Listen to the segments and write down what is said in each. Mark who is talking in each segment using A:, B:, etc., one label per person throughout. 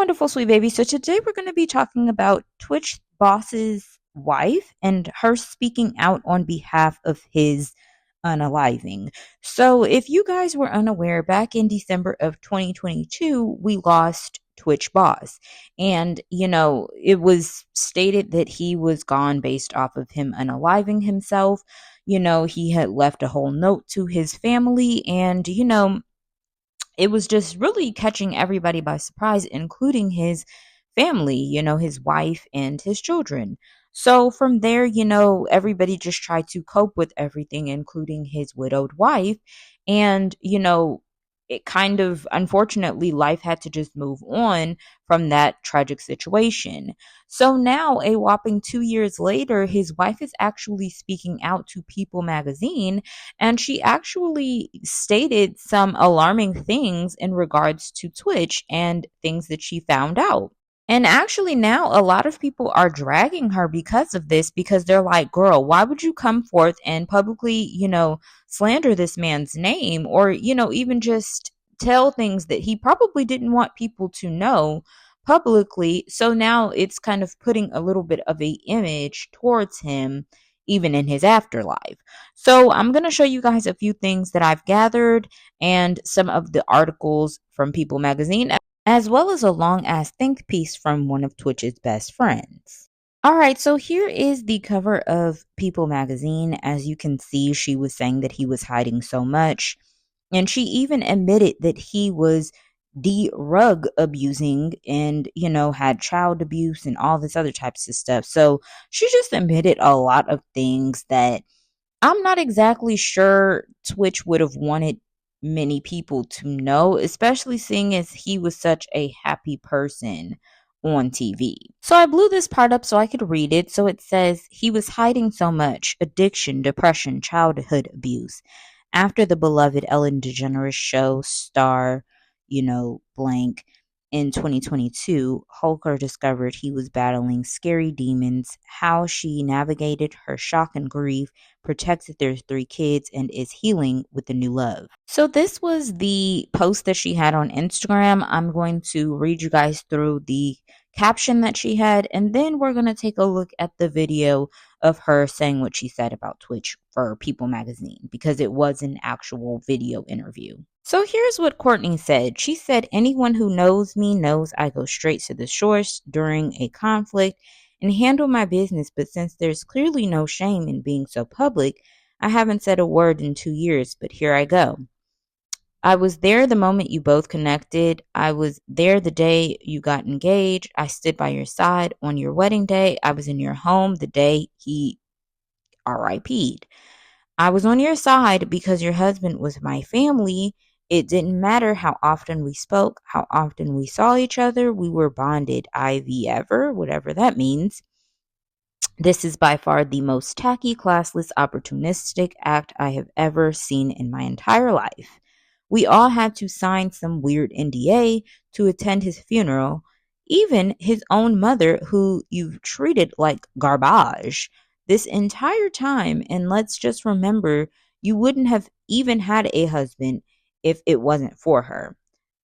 A: wonderful, sweet baby. So today we're going to be talking about Twitch boss's wife and her speaking out on behalf of his unaliving. So if you guys were unaware, back in December of 2022, we lost Twitch boss. And, it was stated that he was gone based off of him unaliving himself. He had left a whole note to his family and, it was just really catching everybody by surprise, including his family, his wife and his children. So from there, everybody just tried to cope with everything, including his widowed wife. And, it kind of, unfortunately, life had to just move on from that tragic situation. So now, a whopping 2 years later, his wife is actually speaking out to People magazine, and she actually stated some alarming things in regards to Twitch and things that she found out. And actually, now a lot of people are dragging her because of this, because they're like, girl, why would you come forth and publicly, slander this man's name, or, even just tell things that he probably didn't want people to know publicly? So now it's kind of putting a little bit of a image towards him, even in his afterlife. So I'm going to show you guys a few things that I've gathered and some of the articles from People magazine, as well as a long ass think piece from one of Twitch's best friends. All right, so here is the cover of People magazine. As you can see, she was saying that he was hiding so much, and she even admitted that he was rug abusing and, had child abuse and all this other types of stuff. So she just admitted a lot of things that I'm not exactly sure Twitch would have wanted many people to know, especially seeing as he was such a happy person on TV. So I blew this part up so I could read it. So it says, he was hiding so much: addiction, depression, childhood abuse. After the beloved Ellen DeGeneres show star, blank, in 2022, Holker discovered he was battling scary demons. How she navigated her shock and grief, protected their 3 kids, and is healing with a new love. So this was the post that she had on Instagram. I'm going to read you guys through the caption that she had, and then we're going to take a look at the video of her saying what she said about Twitch for People magazine, because it was an actual video interview. So here's what Courtney said. She said, anyone who knows me knows I go straight to the source during a conflict and handle my business, but since there's clearly no shame in being so public, I haven't said a word in 2 years, but here I go. I was there the moment you both connected. I was there the day you got engaged. I stood by your side on your wedding day. I was in your home the day he RIP'd. I was on your side because your husband was my family. It didn't matter how often we spoke, how often we saw each other. We were bonded, IV ever, whatever that means. This is by far the most tacky, classless, opportunistic act I have ever seen in my entire life. We all had to sign some weird NDA to attend his funeral, even his own mother, who you've treated like garbage this entire time. And let's just remember, you wouldn't have even had a husband if it wasn't for her.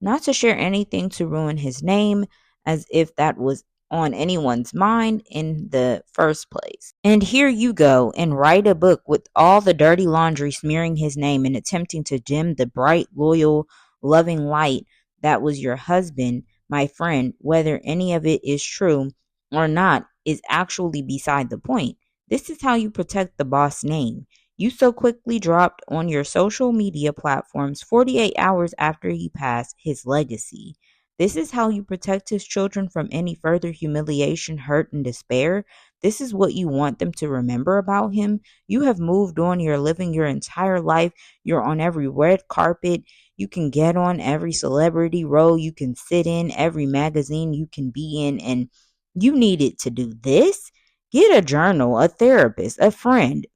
A: Not to share anything to ruin his name, as if that was on anyone's mind in the first place. And here you go and write a book with all the dirty laundry smearing his name and attempting to dim the bright, loyal, loving light that was your husband. My friend, whether any of it is true or not is actually beside the point. This is how you protect the boss name. You so quickly dropped on your social media platforms 48 hours after he passed his legacy. This is how you protect his children from any further humiliation, hurt, and despair. This is what you want them to remember about him. You have moved on. You're living your entire life. You're on every red carpet you can get on, every celebrity role you can sit in, every magazine you can be in, and you needed to do this? Get a journal, a therapist, a friend.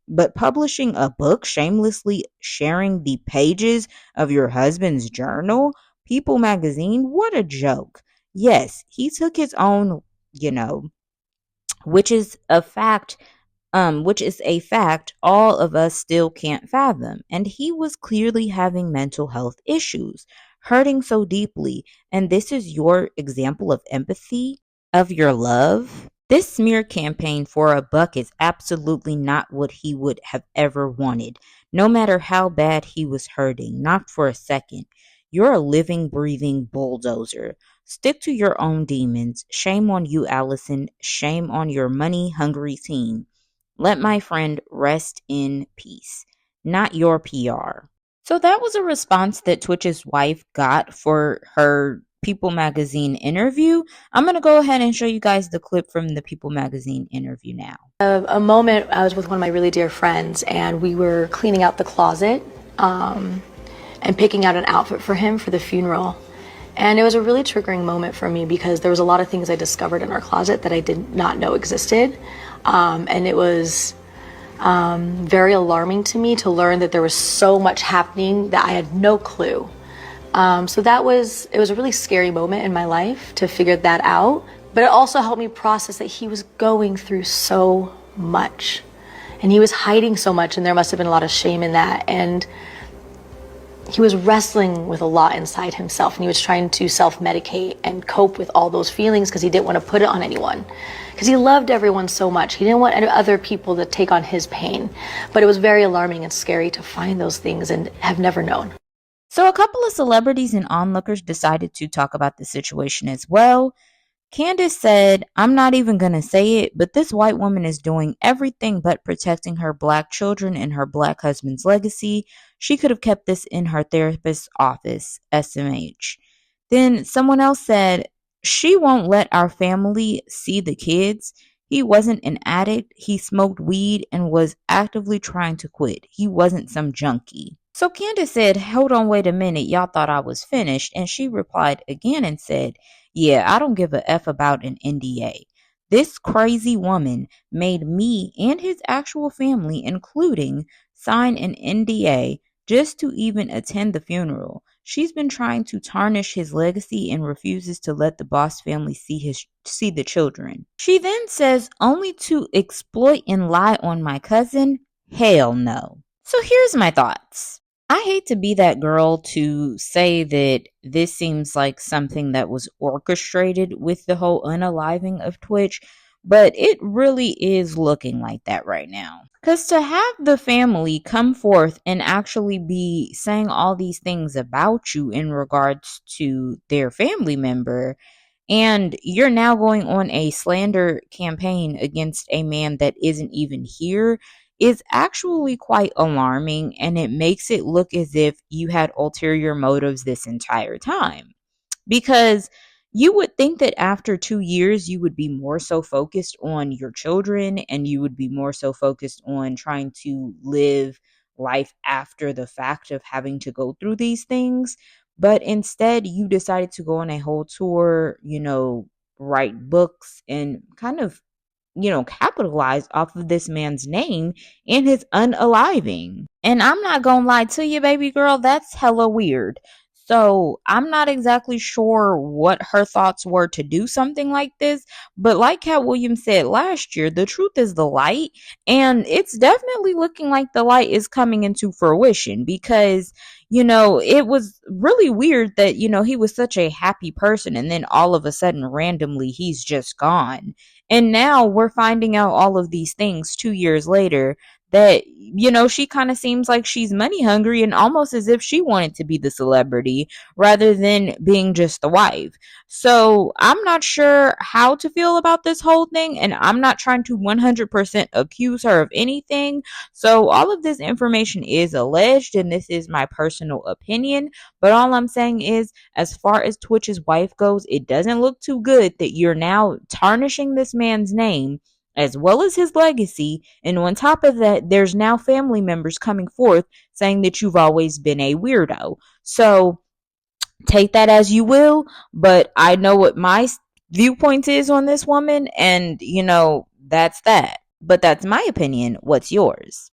A: But publishing a book, shamelessly sharing the pages of your husband's journal? People magazine, what a joke. Yes, he took his own, which is a fact, all of us still can't fathom. And he was clearly having mental health issues. hurting so deeply, and this is your example of empathy, of your love? This smear campaign for a buck is absolutely not what he would have ever wanted, no matter how bad he was hurting, not for a second. You're a living, breathing bulldozer. Stick to your own demons. Shame on you, Allison. Shame on your money hungry team. Let my friend rest in peace. Not your PR. So that was a response that Twitch's wife got for her People Magazine interview. I'm going to go ahead and show you guys the clip from the People Magazine interview now.
B: A moment, I was with one of my really dear friends, and we were cleaning out the closet and picking out an outfit for him for the funeral. And it was a really triggering moment for me because there was a lot of things I discovered in our closet that I did not know existed. And it was very alarming to me to learn that there was so much happening that I had no clue. So it was a really scary moment in my life to figure that out. But it also helped me process that he was going through so much. And he was hiding so much, and there must have been a lot of shame in that. And he was wrestling with a lot inside himself, and he was trying to self-medicate and cope with all those feelings because he didn't want to put it on anyone. Because he loved everyone so much. He didn't want other people to take on his pain. But it was very alarming and scary to find those things and have never known.
A: So a couple of celebrities and onlookers decided to talk about the situation as well. Candace said, I'm not even going to say it, but this white woman is doing everything but protecting her black children and her black husband's legacy. She could have kept this in her therapist's office, SMH. Then someone else said, she won't let our family see the kids. He wasn't an addict. He smoked weed and was actively trying to quit. He wasn't some junkie. So Candace said, hold on, wait a minute. Y'all thought I was finished. And she replied again and said, yeah, I don't give a F about an NDA. This crazy woman made me and his actual family, including, sign an NDA just to even attend the funeral. She's been trying to tarnish his legacy and refuses to let the Boss family see the children. She then says, only to exploit and lie on my cousin? Hell no. So here's my thoughts. I hate to be that girl to say that this seems like something that was orchestrated with the whole unaliving of Twitch, but it really is looking like that right now. Because to have the family come forth and actually be saying all these things about you in regards to their family member, and you're now going on a slander campaign against a man that isn't even here, is actually quite alarming, and it makes it look as if you had ulterior motives this entire time. Because you would think that after 2 years, you would be more so focused on your children and you would be more so focused on trying to live life after the fact of having to go through these things. But instead, you decided to go on a whole tour, write books and kind of capitalize off of this man's name and his unaliving. And I'm not gonna lie to you, baby girl, that's hella weird. So I'm not exactly sure what her thoughts were to do something like this, but like Cat Williams said last year, the truth is the light, and it's definitely looking like the light is coming into fruition because it was really weird that he was such a happy person and then all of a sudden randomly he's just gone. And now we're finding out all of these things 2 years later that, she kind of seems like she's money hungry and almost as if she wanted to be the celebrity rather than being just the wife. So I'm not sure how to feel about this whole thing, and I'm not trying to 100% accuse her of anything. So all of this information is alleged, and this is my personal opinion. But all I'm saying is, as far as Twitch's wife goes, it doesn't look too good that you're now tarnishing this man's name as well as his legacy, and on top of that, there's now family members coming forth saying that you've always been a weirdo. So take that as you will, but I know what my viewpoint is on this woman, and that's that. But that's my opinion. What's yours?